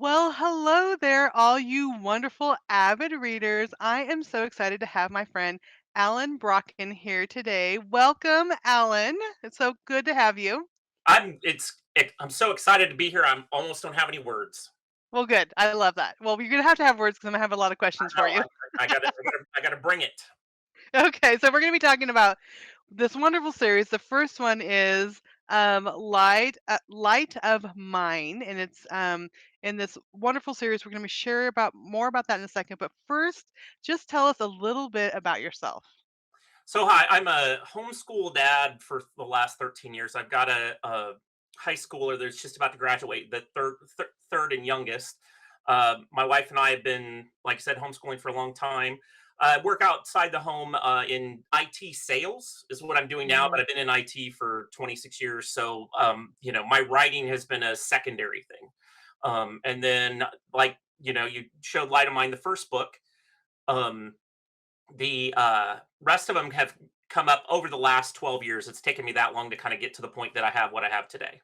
Well, hello there, all you wonderful avid readers. I am so excited to have my friend Allen Brokken here today. Welcome, Allen. It's so good to have you. I'm so excited to be here. I'm almost don't have any words. Well, good. I love that. Well, you're going to have words because I'm going to have a lot of questions No, for you. I gotta bring it. Okay, so we're going to be talking about this wonderful series. The first one is Light of Mine, and it's in this wonderful series. We're going to be sharing about more about that in a second. But first, just tell us a little bit about yourself. So hi, I'm a homeschool dad for the last 13 years. I've got a high schooler that's just about to graduate, the third and youngest. My wife and I have been, like I said, homeschooling for a long time. I work outside the home in IT sales is what I'm doing now, but Mm. I've been in IT for 26 years. So, my writing has been a secondary thing. And then, like, you showed Light of Mine, the first book. Um, the rest of them have come up over the last 12 years. It's taken me that long to kind of get to the point that I have what I have today.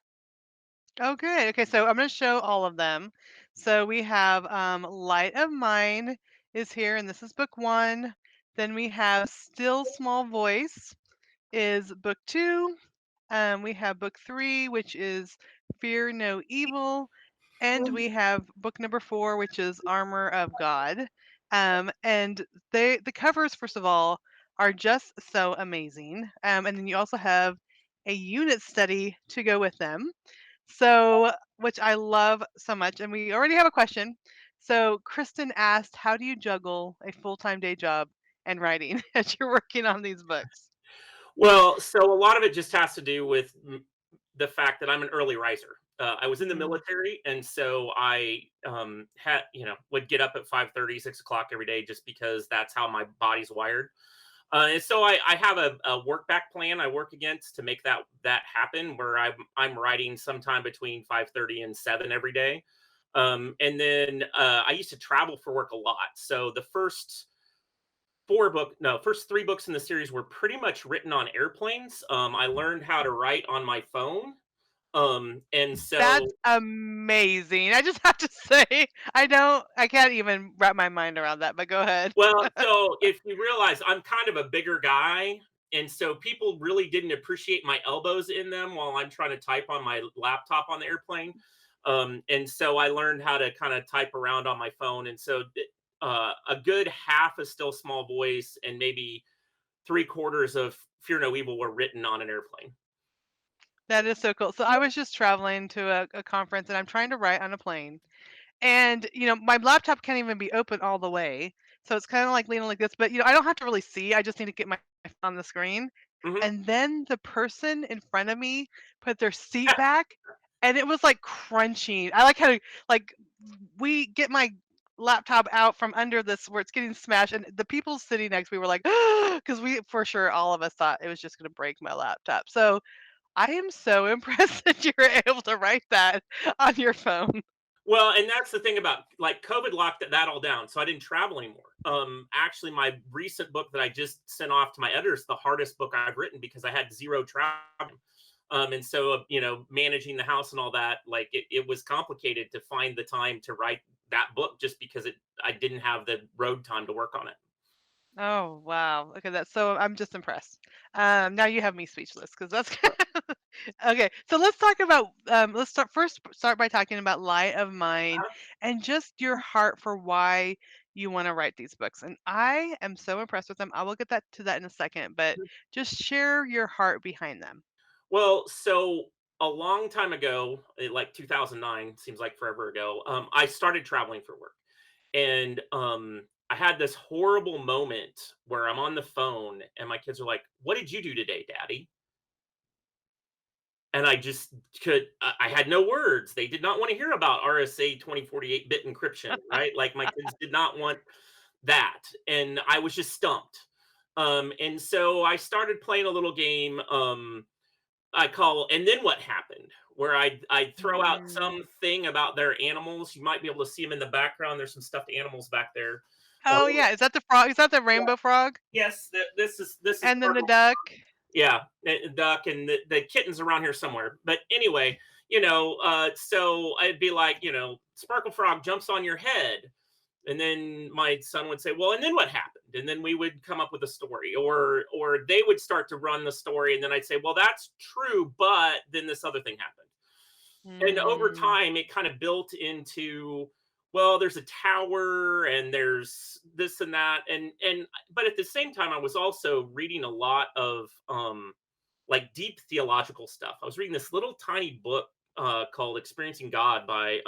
Oh, good. Okay, so I'm going to show all of them. So we have Light of Mine is here, and this is book one. Then we have Still Small Voice is book two. We have book three, which is Fear No Evil. And we have book number four, which is Armor of God. And the covers, first of all, are just so amazing. And then you also have a unit study to go with them. So, which I love so much. And we already have a question. So, Kristen asked, how do you juggle a full-time day job and writing as you're working on these books? Well, so a lot of it just has to do with the fact that I'm an early riser. I was in the Mm. military, and so I had would get up at 5:30, 6 o'clock every day just because that's how my body's wired. And so I have a work back plan I work against to make that happen, where I'm writing sometime between 5:30 and 7 every day. And then I used to travel for work a lot. So the first three books in the series were pretty much written on airplanes. I learned how to write on my phone. And That's so, amazing. I just have to say, I can't even wrap my mind around that, but go ahead. so if you realize I'm kind of a bigger guy, and so people really didn't appreciate my elbows in them while I'm trying to type on my laptop on the airplane. And so I learned how to kind of type around on my phone. And so a good half of Still Small Voice and maybe three quarters of Fear No Evil were written on an airplane. That is so cool. So I was just traveling to a conference and I'm trying to write on a plane. And, my laptop can't even be open all the way. So it's kind of like leaning like this, but I don't have to really see. I just need to get my phone on the screen. Mhm. And then the person in front of me put their seat back and it was like crunching. I like how like we get my laptop out from under this where it's getting smashed and the people sitting next to me were like because we for sure all of us thought it was just going to break my laptop. So I am so impressed that you were able to write that on your phone. Well, and that's the thing about, like, COVID locked that all down, so I didn't travel anymore. Actually, my recent book that I just sent off to my editors, the hardest book I've written because I had zero travel. And so, managing the house and all that, like it was complicated to find the time to write that book just because I didn't have the road time to work on it. Oh, wow. Okay, that's so I'm just impressed. Now you have me speechless because that's okay. So let's talk about let's start by talking about Light of Mine and just your heart for why you want to write these books. And I am so impressed with them. I will get that to that in a second, but just share your heart behind them. Well, so a long time ago, like 2009, seems like forever ago, I started traveling for work. And I had this horrible moment where I'm on the phone and my kids are like, "What did you do today, Daddy?" And I just I had no words. They did not want to hear about RSA 2048-bit encryption, right? Like my kids did not want that. And I was just stumped. And so I started playing a little game I call "And Then What Happened," where I'd throw out Mm. something about their animals. You might be able to see them in the background. There's some stuffed animals back there. Oh yeah, is that the frog? Is that the Yeah. rainbow frog? Yes, this is And then the turtle. duck? Yeah, duck and the kittens around here somewhere. But anyway, So I'd be like, Sparkle Frog jumps on your head. And then my son would say, "Well, and then what happened?" And then we would come up with a story, or they would start to run the story, and then I'd say, "Well, that's true, but then this other thing happened." And over Mm, time, it kind of built into, well, there's a tower, and there's this and that, and but at the same time, I was also reading a lot of like deep theological stuff. I was reading this little tiny book called "Experiencing God" by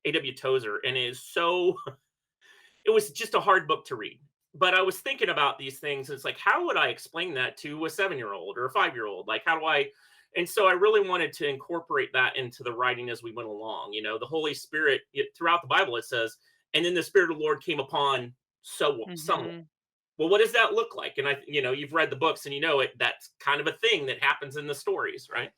A.W. Tozer, and it was just a hard book to read. But I was thinking about these things. And it's like, how would I explain that to a 7-year old or a 5-year old? Like, how do I? And so I really wanted to incorporate that into the writing as we went along. The Holy Spirit, throughout the Bible, it says, and then the Spirit of the Lord came upon someone. mhm. Well, what does that look like? And you've read the books and you know it. That's kind of a thing that happens in the stories, right?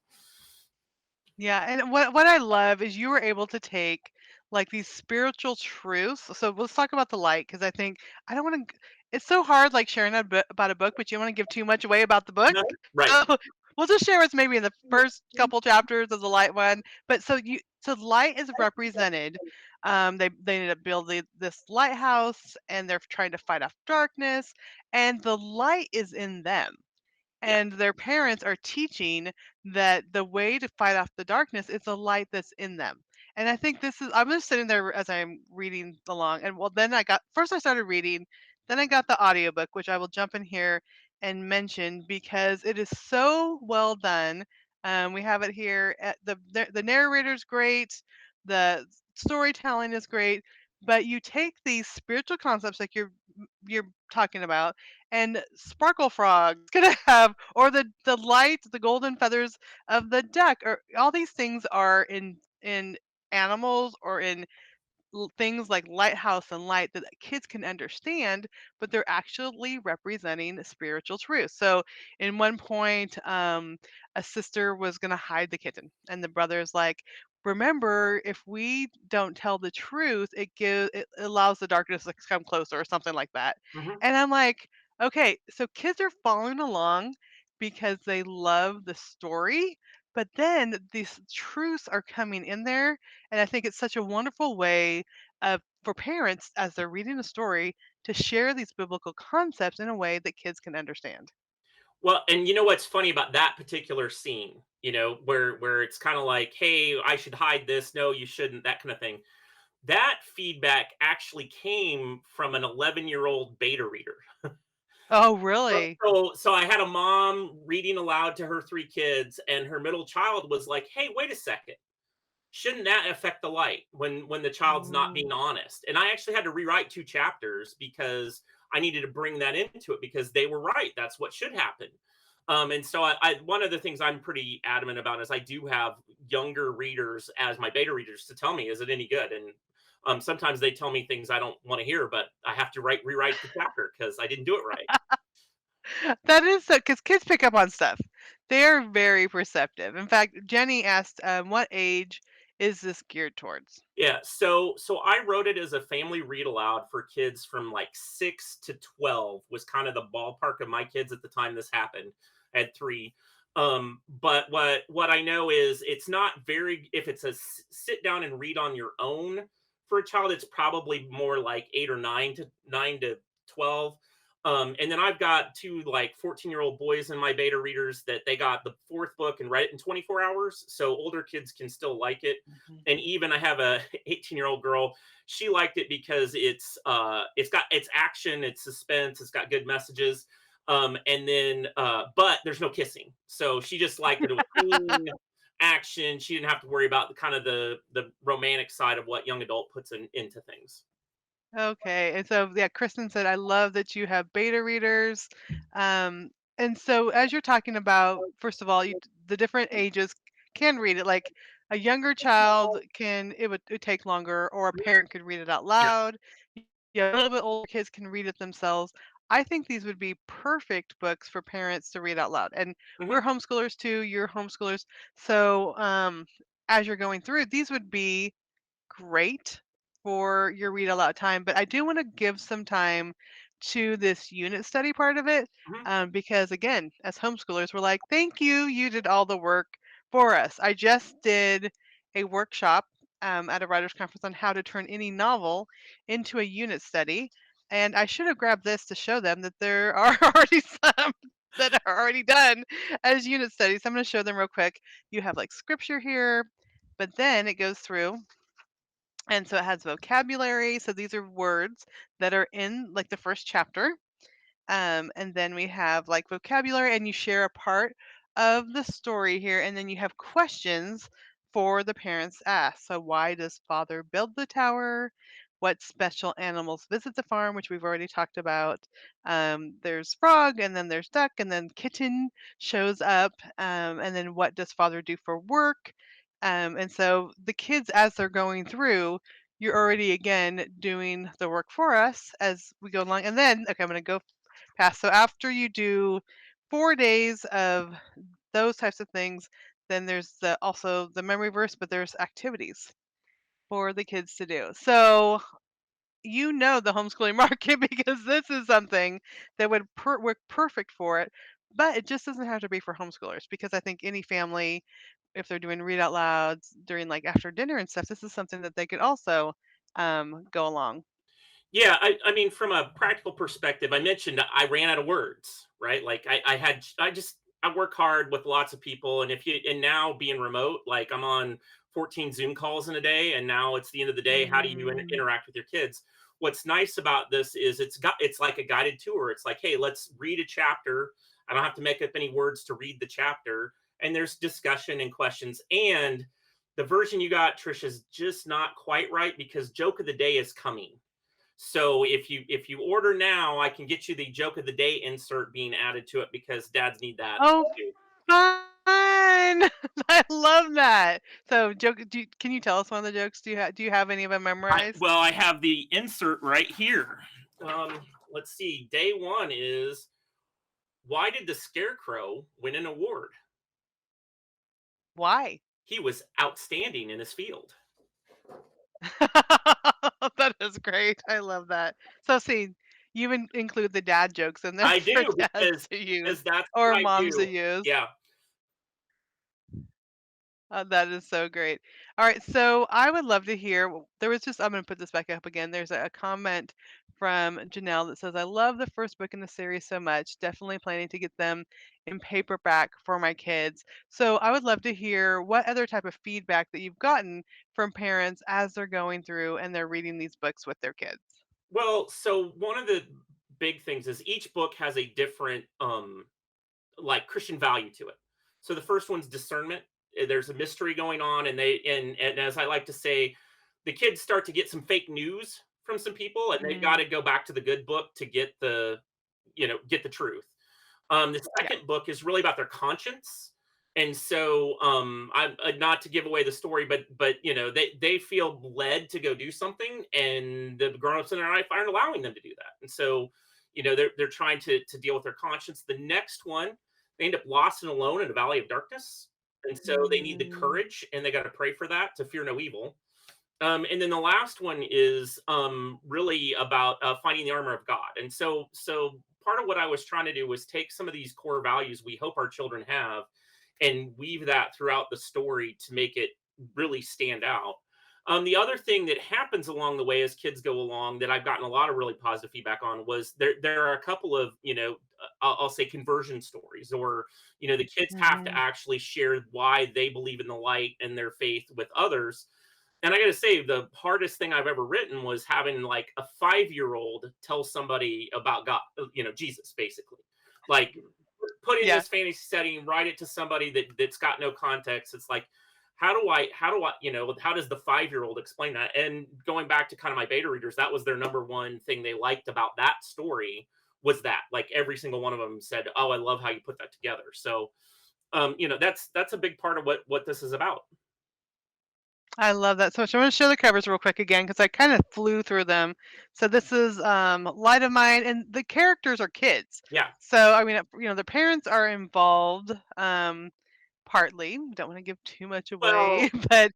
Yeah, and what I love is you were able to take like these spiritual truths. So let's talk about the light because I think I don't want to. It's so hard like sharing about a book, but you don't want to give too much away about the book. No? Right. So we'll just share what's maybe in the first couple chapters of the light one. But so light is represented. They ended up building this lighthouse and they're trying to fight off darkness, and the light is in them Yeah. and their parents are teaching that the way to fight off the darkness is the light that's in them. And I think I'm just sitting there as I'm reading along. And well, then I started reading, then I got the audiobook, which I will jump in here and mention because it is so well done. We have it here. The narrator's great, the storytelling is great, but you take these spiritual concepts like you're talking about, and Sparkle Frog's gonna have, or the light, the golden feathers of the duck, or all these things are in animals or in things like lighthouse and light that kids can understand, but they're actually representing spiritual truth. So, in one point, a sister was going to hide the kitten, and the brother's like, "Remember, if we don't tell the truth, it allows the darkness to come closer," or something like that. Hmm. And I'm like, "Okay, so kids are following along because they love the story." But then these truths are coming in there, and I think it's such a wonderful way for parents as they're reading a story to share these biblical concepts in a way that kids can understand. Well, and you know what's funny about that particular scene, where it's kind of like, "Hey, I should hide this. No, you shouldn't," that kind of thing. That feedback actually came from an 11-year-old beta reader. Oh, So, really? so I had a mom reading aloud to her 3 kids, and her middle child was like, "Hey, wait a second. Shouldn't that affect the light when the child's not being Mm. honest?" And I actually had to rewrite 2 chapters because I needed to bring that into it because they were right. That's what should happen. And so one of the things I'm pretty adamant about is I do have younger readers as my beta readers to tell me, is it any good? And sometimes they tell me things I don't want to hear, but I have to rewrite the chapter because I didn't do it right. That is so because kids pick up on stuff. They are very perceptive. In fact, Jenny asked, "What age is this geared towards?" Yeah, so I wrote it as a family read aloud for kids from like 6 to 12 was kind of the ballpark of my kids at the time this happened. I had 3. But what I know is it's not very, if it's a sit down and read on your own for a child, it's probably more like 8 or 9 to 12. And then I've got 2 like 14-year-old boys in my beta readers that they got the 4th book and read it in 24 hours. So older kids can still like it. Mhm. And even I have a 18-year-old girl. She liked it because it's action, it's suspense, it's got good messages. And then but there's no kissing. So she just liked that it was clean action. She didn't have to worry about the kind of the romantic side of what young adult puts into things. Okay, and so yeah, Kristen said, "I love that you have beta readers." And so as you're talking about, first of all, the different ages can read it. Like a younger child it would take longer, or a parent could read it out Yeah. loud. Yeah, a little bit older kids can read it themselves. I think these would be perfect books for parents to read out loud. And Mhm. we're homeschoolers too. You're homeschoolers, so as you're going through, these would be great for your read aloud time, but I do want to give some time to this unit study part of it Mhm. because, again, as homeschoolers, we're like, thank you, you did all the work for us. I just did a workshop at a writers conference on how to turn any novel into a unit study, and I should have grabbed this to show them that there are already some that are already done as unit studies. I'm going to show them real quick. You have like scripture here, but then it goes through, and so it has vocabulary. So these are words that are in like the first chapter, and then we have like vocabulary, and you share a part of the story here, and then you have questions for the parents ask. So, why does father build the tower? What special animals visit the farm, which we've already talked about? There's frog, and then there's duck, and then kitten shows up. And then what does father do for work? And so the kids, as they're going through, you're already again doing the work for us as we go along. And then, okay, I'm going to go pass. So after you do 4 days of those types of things, then there's also the memory verse, but there's activities for the kids to do. So you know the homeschooling market because this is something that would work perfect for it, but it just doesn't have to be for homeschoolers because I think any family, if they're doing read out louds during like after dinner and stuff, this is something that they could also go along. Yeah, I mean, from a practical perspective, I mentioned I ran out of words, right? Like I work hard with lots of people, and if you and now being remote, like I'm on 14 Zoom calls in a day, and now it's the end of the day. How do you Mm. interact with your kids? What's nice about this is it's like a guided tour. It's like, hey, let's read a chapter. I don't have to make up any words to read the chapter, and there's discussion and questions. And the version you got, Trish, is just not quite right because joke of the day is coming. So if you order now, I can get you the joke of the day insert being added to it because dads need that Oh, too. fun! I love that. So, can you tell us one of the jokes? Do you have any of them memorized? I have the insert right here. Let's see. Day one is why did the scarecrow win an award? Why? He was outstanding in his field. That is great. I love that. So, see, you include the dad jokes in there I for do dads to use that's or what I moms to do. use. Yeah. That is so great. All right, so I would love to hear. There was just I'm going to put this back up again. There's a comment from Janelle that says, "I love the first book in the series so much. Definitely planning to get them in paperback for my kids." So I would love to hear what other type of feedback that you've gotten from parents as they're going through and they're reading these books with their kids. Well, so one of the big things is each book has a different like Christian value to it. So the first one's discernment. There's a mystery going on, and and as I like to say, the kids start to get some fake news from some people, and they've got Mm, to go back to the good book to get get the truth. The yeah. second book is really about their conscience. And so, I'm not to give away the story, but they feel led to go do something, and the grown-ups in their life aren't allowing them to do that. And so, they're trying to deal with their conscience. The next one, they end up lost and alone in a valley of darkness, and so they need the Mm, courage, and they got to pray for that to fear no evil. And then the last one is really about finding the armor of God. And so part of what I was trying to do was take some of these core values we hope our children have and weave that throughout the story to make it really stand out. The other thing that happens along the way as kids go along that I've gotten a lot of really positive feedback on was there are a couple of I'll say conversion stories, or the kids have to mhm. actually share why they believe in the light and their faith with others. And I got to say, the hardest thing I've ever written was having like a 5-year-old tell somebody about God, Jesus, basically. Like, put in Yeah. this fantasy setting, write it to somebody that's got no context. It's like, how does the 5-year-old explain that? And going back to kind of my beta readers, that was their number one thing they liked about that story was that. Like every single one of them said, "Oh, I love how you put that together." So, that's a big part of what this is about. I love that so much. I'm gonna show the covers real quick again because I kind of flew through them. So this is Light of Mine, and the characters are kids. Yeah. So I mean, the parents are involved partly. Don't want to give too much away, Well, but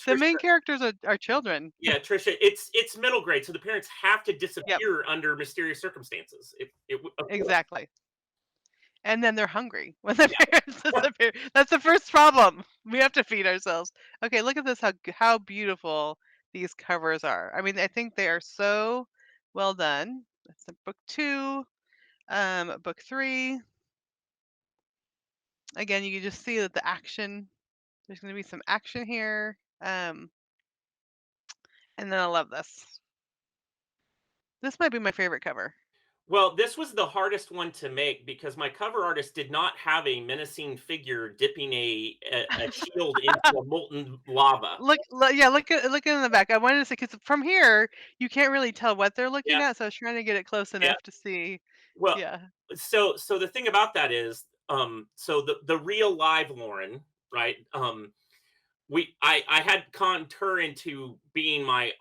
the main Trisha, characters are children. yeah, Trisha, it's middle grade, so the parents have to Yep, disappear under mysterious circumstances. exactly. And then they're hungry when the Yeah. parents disappear. That's the first problem. We have to feed ourselves. Okay, look at this, how beautiful these covers are. I mean, I think they are so well done. That's the book 2. Book 3, again, you can just see that the action there's gonna be some action here. And then I love this. This might be my favorite cover. Well, this was the hardest one to make because my cover artist did not have a menacing figure dipping a shield into a molten lava. Yeah, look in the back. I wanted to say because from here, you can't really tell what they're looking Yeah, at, so I was trying to get it close yeah. enough to see. Well, Yeah. so the thing about that is, so the real live Lauren, right? I had conned her into being my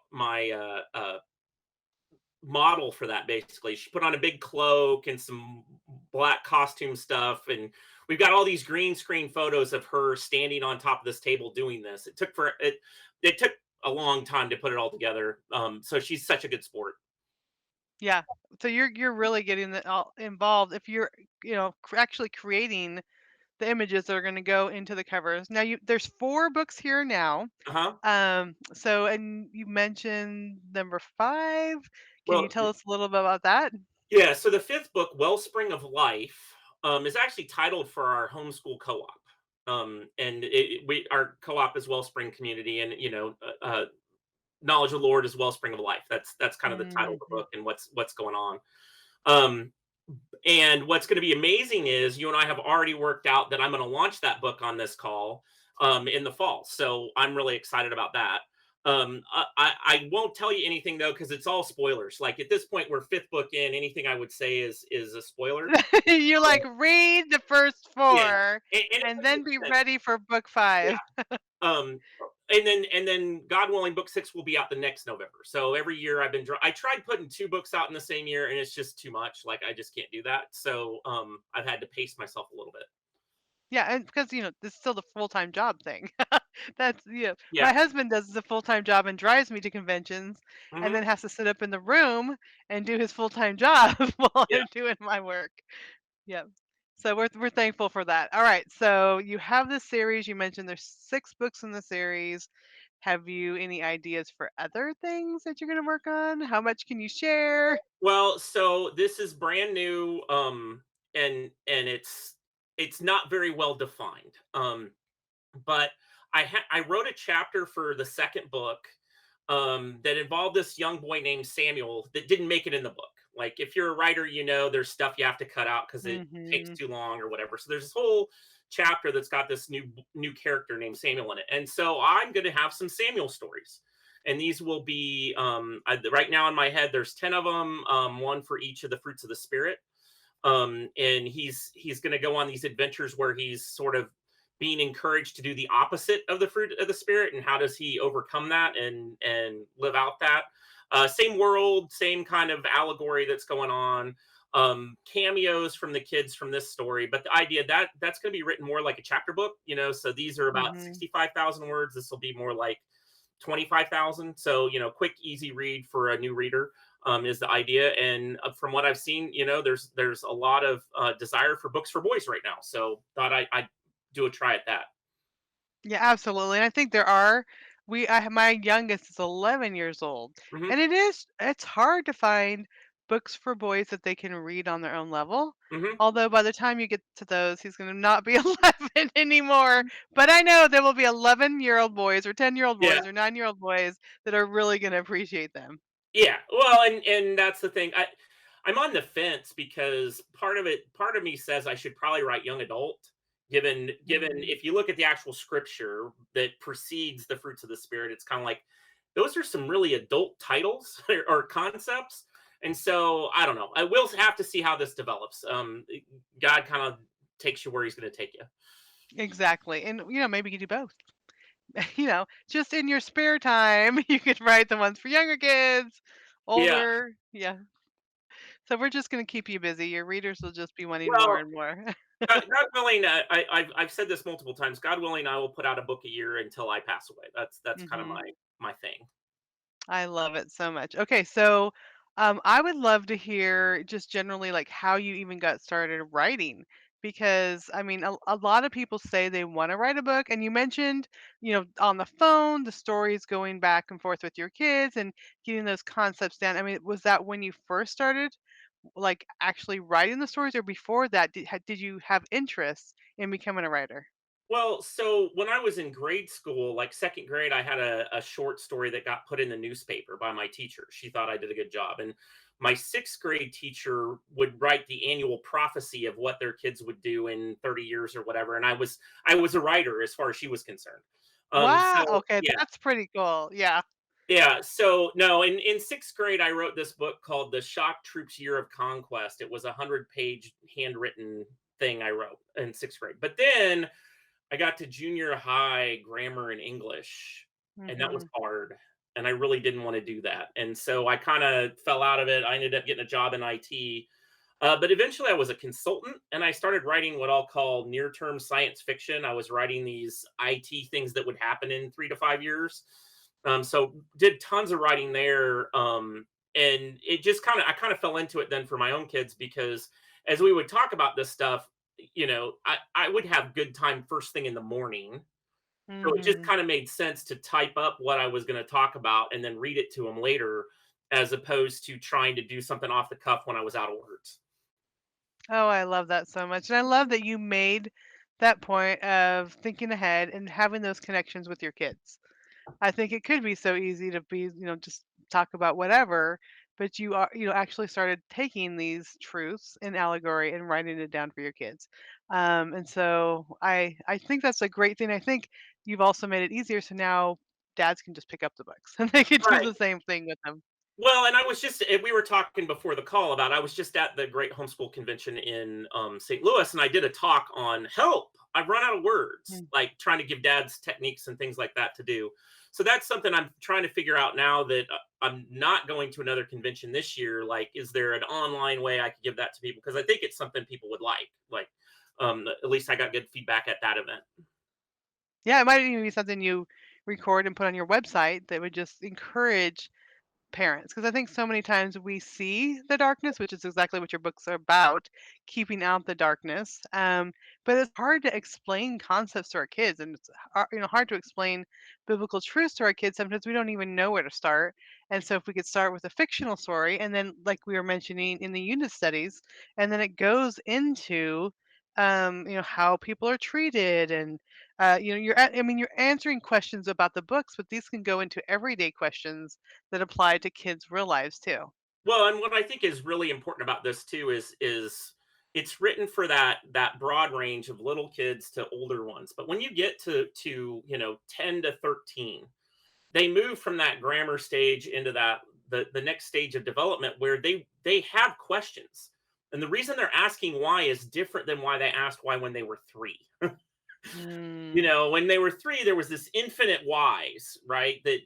model for that. Basically, she put on a big cloak and some black costume stuff, and we've got all these green screen photos of her standing on top of this table doing this. It took a long time to put it all together. So she's such a good sport. Yeah. So you're really getting all involved if you're, actually creating the images that are gonna go into the covers. Now there's 4 books here now. Uh-huh. So and you mentioned number 5. Can you Well, tell us a little bit about that? yeah, so the fifth book, Wellspring of Life, is actually titled for our homeschool co-op. And we our co-op is Wellspring Community, and knowledge of the Lord is Wellspring of Life. That's kind of the title of the Mhm. book and what's going on. Um, and what's going to be amazing is you and I have already worked out that I'm going to launch that book on this call in the fall. So I'm really excited about that. I won't tell you anything though because it's all spoilers. Like at this point, we're fifth book in. Anything I would say is a spoiler. You like read the first Yeah, 4 and it and doesn't then make be sense. ready for book Yeah. 5. And then God willing, book 6 will be out the next November. So every year I tried putting 2 books out in the same year, and it's just too much. Like I just can't do that. So I've had to pace myself a little bit. Yeah, and because, this is still the full-time job thing. That's Yeah. my husband does the full-time job and drives me to conventions and Hmm. then has to sit up in the room and do his full-time job while Yeah. I'm doing my work. Yep. So we're thankful for that. All right. So you have this series. You mentioned there's 6 books in the series. Have you any ideas for other things that you're going to work on? How much can you share? Well, so this is brand new, and it's not very well defined. But I wrote a chapter for the second book that involved this young boy named Samuel that didn't make it in the book. Like if you're a writer, there's stuff you have to cut out because it takes Mhm. too long or whatever. So there's this whole chapter that's got this new character named Samuel in it, and so I'm going to have some Samuel stories. And these will be right now in my head. There's 10 of them, one for each of the fruits of the spirit. And he's going to go on these adventures where he's sort of being encouraged to do the opposite of the fruit of the spirit, and how does he overcome that and live out that. Same world, same kind of allegory that's going on. Cameos from the kids from this story, but the idea that's going to be written more like a chapter book. So these are about Mhm. 65,000 words. This will be more like 25,000. So, quick, easy read for a new reader is the idea. And from what I've seen, there's a lot of desire for books for boys right now. So thought I'd do a try at that. Yeah, absolutely. And I think there are my youngest is 11 years old. Hmm. And it's hard to find books for boys that they can read on their own level. Hmm. Although by the time you get to those, he's going to not be 11 anymore. But I know there will be 11-year-old boys or 10-year-old Yeah. boys or 9-year-old boys that are really going to appreciate them. Yeah, well, and that's the thing. I'm on the fence because part of me says I should probably write young adult, given Mhm. if you look at the actual scripture that precedes the fruits of the spirit, it's kind of like those are some really adult titles or concepts. And so I don't know. I will have to see how this develops. God kind of takes you where he's going to take you. Exactly. And maybe you do both. Just in your spare time, you could write the ones for younger kids, Yeah. older. Yeah. So we're just gonna keep you busy. Your readers will just be wanting more Well, and more. God willing, I've said this multiple times. God willing, I will put out a book a year until I pass away. That's kind of Mhm. my thing. I love it so much. Okay, so, I would love to hear just generally, like, how you even got started writing. because I mean, a lot of people say they want to write a book, and you mentioned, on the phone, the stories going back and forth with your kids and getting those concepts down. I mean, was that when you first started, like actually writing the stories, or before that, did you have interest in becoming a writer? Well, so when I was in grade school, like second grade, I had a short story that got put in the newspaper by my teacher. She thought I did a good job. And my sixth grade teacher would write the annual prophecy of what their kids would do in 30 years or whatever. And I was a writer as far as she was concerned. Wow. So Okay, yeah, that's pretty cool. Yeah. yeah. So no, in sixth grade, I wrote this book called The Shock Troops Year of Conquest. It was a 100-page handwritten thing I wrote in sixth grade. But then I got to junior high grammar and English, and that was Mhm. hard, and I really didn't wanna do that, and so I kinda fell out of it. I ended up getting a job in IT, but eventually I was a consultant, and I started writing what I'll call near-term science fiction. I was writing these IT things that would happen in 3 to 5 years. So did tons of writing there, and it just kinda I kinda fell into it then for my own kids because as we would talk about this stuff, I would have good time first thing in the morning. So it just Mhm. kinda made sense to type up what I was gonna talk about and then read it to them later, as opposed to trying to do something off the cuff when I was out of words. Oh, I love that so much. And I love that you made that point of thinking ahead and having those connections with your kids. I think it could be so easy to be, just talk about whatever, but actually started taking these truths in allegory and writing it down for your kids. And so I think that's a great thing. I think you've also made it easier, so now dads can just pick up the books and they can do Right. the same thing with them. Well, and I was just we were talking before the call about I was just at the Great Homeschool Convention in St. Louis, and I did a talk on help. I've run out of words, Mm. like trying to give dads techniques and things like that to do. So that's something I'm trying to figure out now that I'm not going to another convention this year. Like, is there an online way I could give that to people? Because I think it's something people would like. Like, at least I got good feedback at that event. Yeah, it might even be something you record and put on your website that would just encourage parents, because I think so many times we see the darkness, which is exactly what your books are about, keeping out the darkness. But it's hard to explain concepts to our kids, and it's hard to explain biblical truths to our kids. Sometimes we don't even know where to start. And so if we could start with a fictional story, and then like we were mentioning in the unit studies, and then it goes into how people are treated, and I mean, you're answering questions about the books, but these can go into everyday questions that apply to kids' real lives too. Well, and what I think is really important about this too is it's written for that broad range of little kids to older ones. But when you get to 10 to 13, they move from that grammar stage into that the next stage of development where they have questions. And the reason they're asking why is different than why they asked why when they were 3. Mm, When they were 3, there was this infinite whys, right? That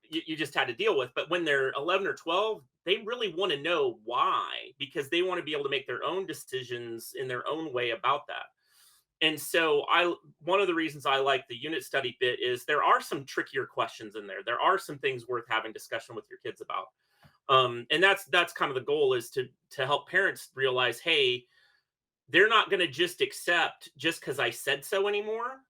you just had to deal with. But when they're 11 or 12, they really want to know why because they want to be able to make their own decisions in their own way about that. And so I one of the reasons I like the unit study bit is there are some trickier questions in there. There are some things worth having discussion with your kids about. And that's kind of the goal is to help parents realize, hey, they're not going to just accept just because I said so anymore.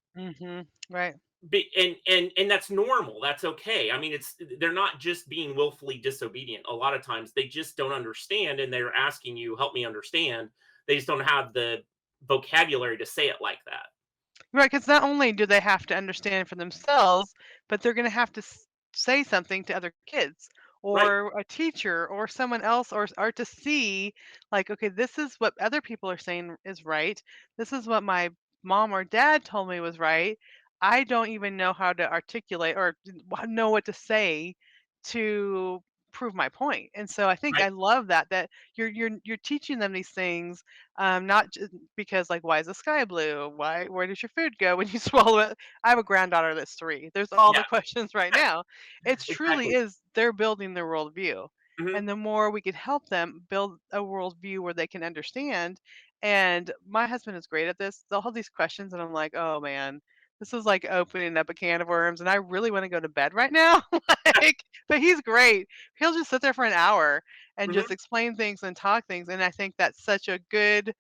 right. And that's normal. That's okay. I mean, they're not just being willfully disobedient. A lot of times they just don't understand, and they're asking you, "Help me understand." They just don't have the vocabulary to say it like that. Right, because not only do they have to understand for themselves, but they're going to have to say something to other kids Right. or a teacher or someone else, or to see, like, okay, this is what other people are saying is right. This is what my mom or dad told me was right. I don't even know how to articulate or know what to say to prove my point. And so I think Right. I love that you're teaching them these things, not just because, like, why is the sky blue? Where does your food go when you swallow it? I have a granddaughter that's 3. There's all Yeah. the questions right now. It's truly Exactly. is they're building their worldview. Mhm. And the more we could help them build a worldview where they can understand. And my husband is great at this. They'll have these questions and I'm like, oh man, this is like opening up a can of worms and I really want to go to bed right now. Like, but he's great. He'll just sit there for an hour and Mhm. just explain things and talk things. And I think that's such a good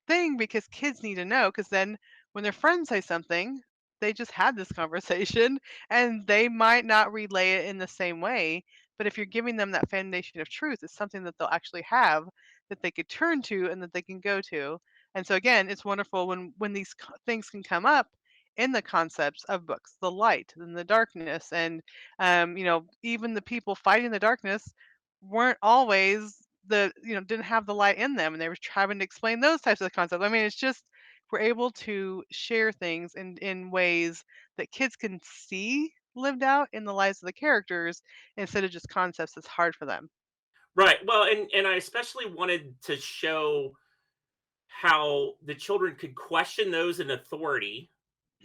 thing because kids need to know. Because then when their friends say something, they just had this conversation and they might not relay it in the same way. But if you're giving them that foundation of truth, it's something that they'll actually have that they could turn to and that they can go to. And so again, it's wonderful when these things can come up in the concepts of books, the light and the darkness, and even the people fighting the darkness weren't always didn't have the light in them, and they were having to explain those types of concepts. I mean, it's just we're able to share things in ways that kids can see lived out in the lives of the characters instead of just concepts that's hard for them. Right. Well, and I especially wanted to show how the children could question those in authority,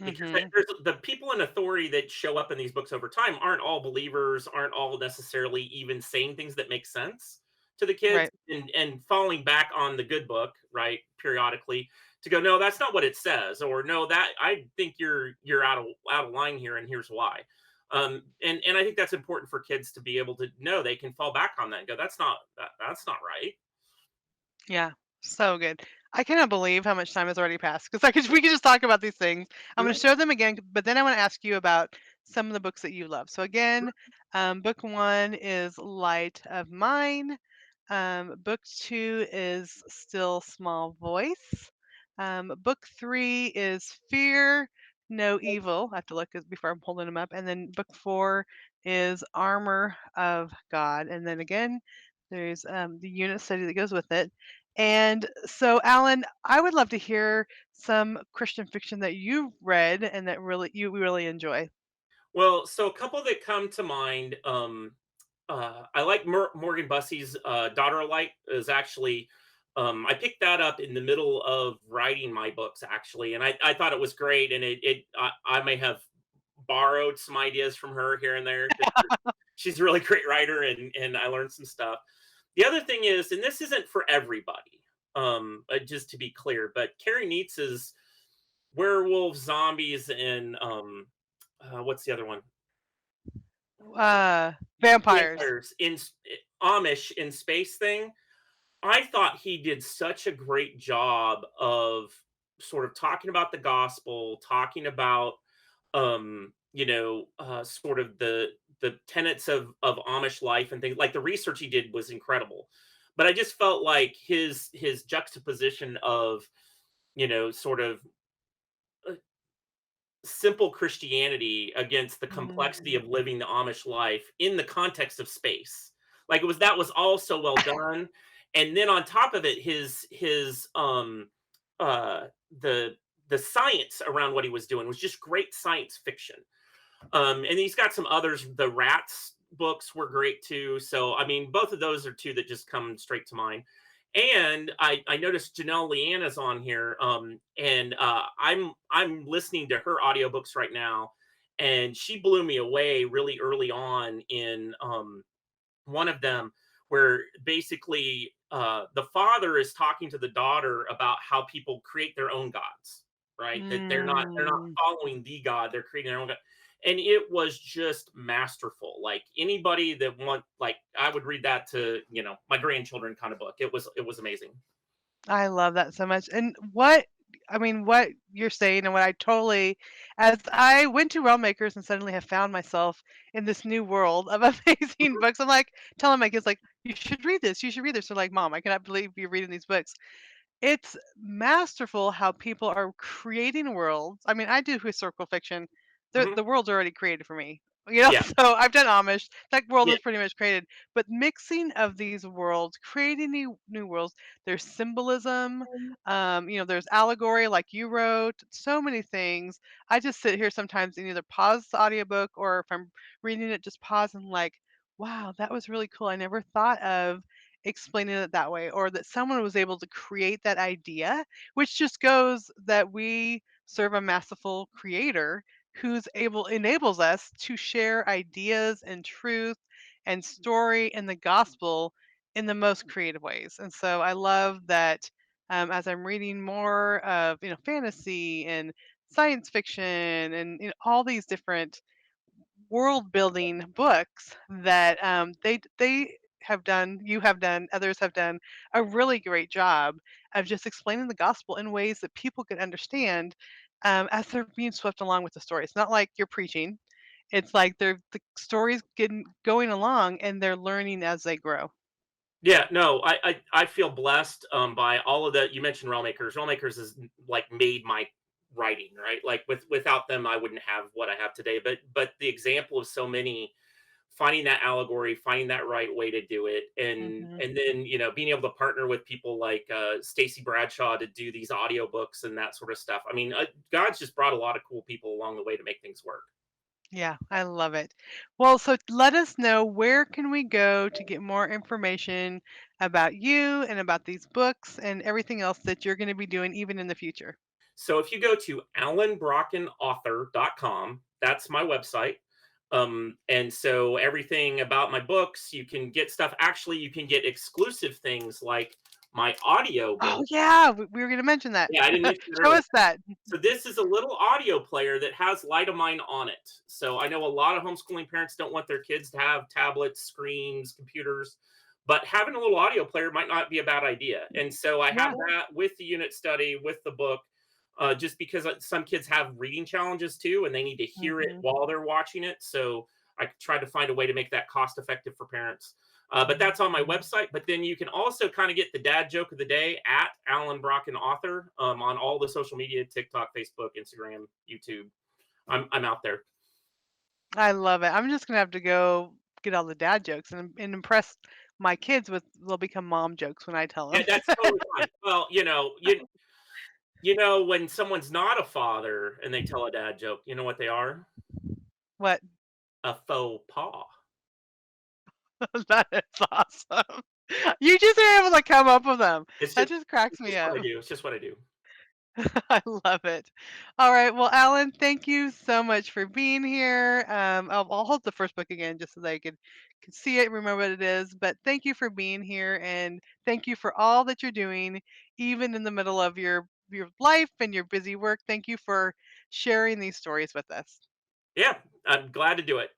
because Mhm. there's the people in authority that show up in these books over time aren't all believers, aren't all necessarily even saying things that make sense to the kids, Right. and falling back on the good book, right, periodically to go, no, that's not what it says, or no, that I think you're out of line here, and here's why. And I think that's important for kids to be able to know they can fall back on that and go, that's not right. Yeah, so good. I cannot believe how much time has already passed because I could we could just talk about these things. I'm going to show them again, but then I want to ask you about some of the books that you love. So again, book one is Light of Mine. Book two is Still Small Voice. Book three is Fear No Evil. I have to look before I'm holding them up. And then book four is Armor of God. And then again, there's the unit study that goes with it. And so, Alan, I would love to hear some Christian fiction that you've read and that you really enjoy. Well, so a couple that come to mind. I like Morgan Bussey's Daughter-alike is actually. I picked that up in the middle of writing my books, actually, and I thought it was great. And I may have borrowed some ideas from her here and there, because she's a really great writer, and I learned some stuff. The other thing is, and this isn't for everybody, just to be clear, but Carrie Nietzsche's werewolves, zombies, and what's the other one? Uh, Vampires. Vampires in Amish in space thing. I thought he did such a great job of sort of talking about the gospel, talking about sort of the tenets of Amish life and things. Like the research he did was incredible. But I just felt like his juxtaposition of, sort of uh, simple Christianity against the complexity Mm. of living the Amish life in the context of space. Like that was all so well done. And then on top of it, his uh the the science around what he was doing was just great science fiction. And he's got some others. The Rats books were great too. So I mean, both of those are two that just come straight to mind. And I noticed Janelle Leanna's on here, and I'm listening to her audiobooks right now, and she blew me away really early on in one of them, where basically the father is talking to the daughter about how people create their own gods, right? That they're not Mm. following the god, they're creating their own god. And it was just masterful. Like anybody that like I would read that to, my grandchildren kind of book. It was amazing. I love that so much. And what you're saying and what I totally, as I went to Realm Makers and suddenly have found myself in this new world of amazing Mhm. books, I'm like telling my kids, like, you should read this. You should read this. They're like, Mom, I cannot believe you're reading these books. It's masterful how people are creating worlds. I mean, I do historical fiction. Mhm. The world's already created for me. Yeah. So I've done Amish. That world Yeah. is pretty much created. But mixing of these worlds, creating new worlds, there's symbolism, there's allegory like you wrote, so many things. I just sit here sometimes and either pause the audiobook or if I'm reading it, just pause and like, wow, that was really cool. I never thought of explaining it that way or that someone was able to create that idea, which just goes that we serve a masterful creator who's able enables us to share ideas and truth and story and the gospel in the most creative ways. And so I love that as I'm reading more of fantasy and science fiction and all these different world building books that they you have done, others have done a really great job of just explaining the gospel in ways that people can understand as they're being swept along with the story. It's not like you're preaching. It's like the story's getting going along and they're learning as they grow. Yeah, no, I feel blessed by all of the you mentioned Realmakers. Realmakers is like made my writing, right? Like without them I wouldn't have what I have today. But the example of so many finding that allegory, finding that right way to do it, Hmm. and then being able to partner with people like Stacy Bradshaw to do these audiobooks and that sort of stuff. I mean, God's just brought a lot of cool people along the way to make things work. Yeah, I love it. Well, so let us know, where can we go to get more information about you and about these books and everything else that you're going to be doing even in the future? So if you go to allenbrockenauthor.com, that's my website. And so everything about my books, you can get stuff. Actually, you can get exclusive things like my audio Oh book. yeah, we were going to mention that. Yeah, I didn't mention that Show earlier. us that. So this is a little audio player that has Light of Mine on it. So I know a lot of homeschooling parents don't want their kids to have tablets, screens, computers, but having a little audio player might not be a bad idea. And so I have Yeah. that with the unit study, with the book, just because some kids have reading challenges too, and they need to hear it Hmm. while they're watching it. So I tried to find a way to make that cost effective for parents. But that's on my Hmm. website. But then you can also kind of get the dad joke of the day at Allen Brokken Author on all the social media: TikTok, Facebook, Instagram, YouTube. I'm out there. I love it. I'm just going to have to go get all the dad jokes and impress my kids with, they'll become mom jokes when I tell Yeah, them. that's totally fine. Well, you know when someone's not a father and they tell a dad joke, you know what they are? What? A faux pas. That is awesome. You just are able to come up with them. It's That just just cracks it's me just what I up. do. It's just what I do. I love it. All right. Well, Alan, thank you so much for being here. I'll hold the first book again just so they could see it, remember what it is. But thank you for being here, and thank you for all that you're doing, even in the middle of your life and your busy work. Thank you for sharing these stories with us. Yeah, I'm glad to do it.